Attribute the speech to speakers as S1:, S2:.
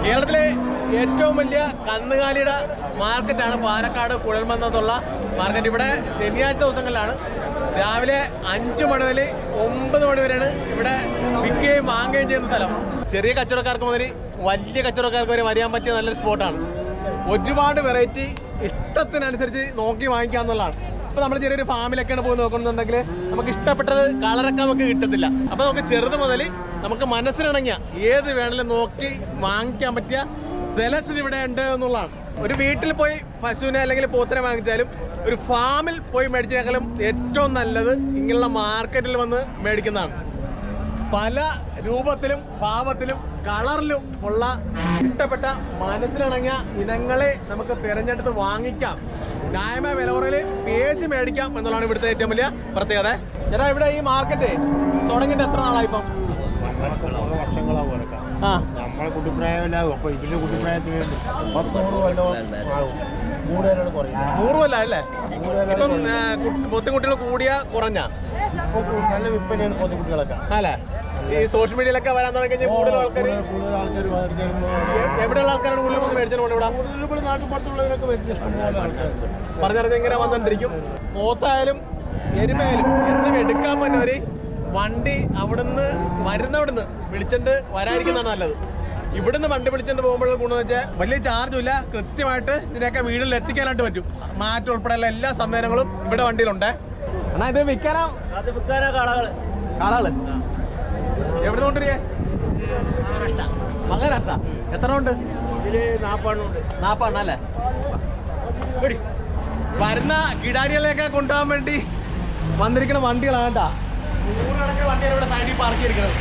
S1: കേരളത്തിലെ ഏറ്റവും വലിയ കന്നുകാലിയുടെ മാർക്കറ്റാണ് പാലക്കാട് കുഴൽമന്നത്തുള്ള മാർക്കറ്റ്. ഇവിടെ ശനിയാഴ്ച ദിവസങ്ങളിലാണ് രാവിലെ 5 മണി മുതൽ 9 മണി വരെയാണ് ഇവിടെ വിൽക്കുകയും വാങ്ങുകയും ചെയ്യുന്ന സ്ഥലം. ചെറിയ കച്ചവടക്കാർക്ക് മുതൽ വലിയ കച്ചവടക്കാർക്ക് വരെ വരാൻ പറ്റിയ നല്ലൊരു സ്പോട്ടാണ്. ഒരുപാട് വെറൈറ്റി ഇഷ്ടത്തിനനുസരിച്ച് നോക്കി വാങ്ങിക്കാന്നുള്ളതാണ്. ഇപ്പോൾ നമ്മൾ ചെറിയൊരു ഫാമിലൊക്കെയാണ് പോയി നോക്കണമെന്നുണ്ടെങ്കിൽ നമുക്ക് ഇഷ്ടപ്പെട്ടത് കളറൊക്കെ നമുക്ക് കിട്ടത്തില്ല. അപ്പോൾ നമുക്ക് ചെറുത് മുതൽ നമുക്ക് മനസ്സിലിണങ്ങിയ ഏത് വേണമെങ്കിലും നോക്കി വാങ്ങിക്കാൻ പറ്റിയ സെലക്ഷൻ ഇവിടെ ഉണ്ട് എന്നുള്ളതാണ്. ഒരു വീട്ടിൽ പോയി പശുവിനെ അല്ലെങ്കിൽ പോത്തിനെ വാങ്ങിച്ചാലും ഒരു ഫാമിൽ പോയി മേടിച്ചേക്കാളും ഏറ്റവും നല്ലത് ഇങ്ങനെയുള്ള മാർക്കറ്റിൽ വന്ന് മേടിക്കുന്നതാണ്. പല രൂപത്തിലും ഭാവത്തിലും കളറിലും ഉള്ള ഇഷ്ടപ്പെട്ട മനസ്സിലിണങ്ങിയ ഇനങ്ങളെ നമുക്ക് തിരഞ്ഞെടുത്ത് വാങ്ങിക്കാം. ന്യായമായ വില കുറവിൽ പേശി മേടിക്കാം എന്നുള്ളതാണ് ഇവിടുത്തെ ഏറ്റവും വലിയ പ്രത്യേകത. ചേട്ടാ, ഇവിടെ ഈ മാർക്കറ്റ് തുടങ്ങിയിട്ട് എത്ര നാളായി ഇപ്പം?
S2: നമ്മളെ കുട്ടിപ്രായമില്ലാകും. അപ്പൊ ഇതിന്റെ കുട്ടിപ്രായത്തിന്
S1: 100 കൊല്ലം അല്ലേ? ഇപ്പം പൊത്തുകുട്ടികൾ കൂടിയ കുറഞ്ഞ
S2: നല്ല വിൽപ്പനയാണ് പൊത്തുകുട്ടികളൊക്കെ
S1: അല്ലേ? ഈ സോഷ്യൽ മീഡിയയിലൊക്കെ വരാൻ തുടങ്ങി കഴിഞ്ഞാൽ കൂടുതൽ ആൾക്കാർ എവിടെയുള്ള ആൾക്കാരാണ് കൂടുതൽ വന്ന് മേടിച്ചോണ്ട്
S2: ഇവിടെ നാട്ടുപുറത്തുള്ളവരൊക്കെ
S1: പറഞ്ഞറിഞ്ഞ് ഇങ്ങനെ വന്നോണ്ടിരിക്കും. പോത്തായാലും എരുമയായാലും എന്തും എടുക്കാൻ പറ്റുന്നവര് വണ്ടി അവിടുന്ന് വരുന്നവിടുന്ന് വിളിച്ചിട്ട് വരാതിരിക്കുന്നതാണ് നല്ലത്. ഇവിടുന്ന് വണ്ടി വിളിച്ചിട്ട് പോകുമ്പോഴുള്ള ഗുണമെന്ന് വെച്ചാൽ വലിയ ചാർജും ഇല്ല, കൃത്യമായിട്ട് ഇതിനൊക്കെ വീട്ടിൽ എത്തിക്കാനായിട്ട് പറ്റും. മാറ്റ് ഉൾപ്പെടെയുള്ള എല്ലാ സംവിധാനങ്ങളും ഇവിടെ വണ്ടിയിലുണ്ട്. എന്നാ ഇത് വിൽക്കാനോ? കാളകള് എവിടെ കൊണ്ടിരിക്കേ? മഹാരാഷ്ട്ര. എത്ര ഉണ്ട്? 40 അല്ലേ? വരുന്ന കിടാരികളെയൊക്കെ കൊണ്ടുപോകാൻ വേണ്ടി വന്നിരിക്കുന്ന വണ്ടികളാണ് കേട്ടാ. 100 കണക്കിന് വണ്ടിയാണ് ഇവിടെ സൈഡിൽ പാർക്ക് ചെയ്തിരിക്കുന്നത്.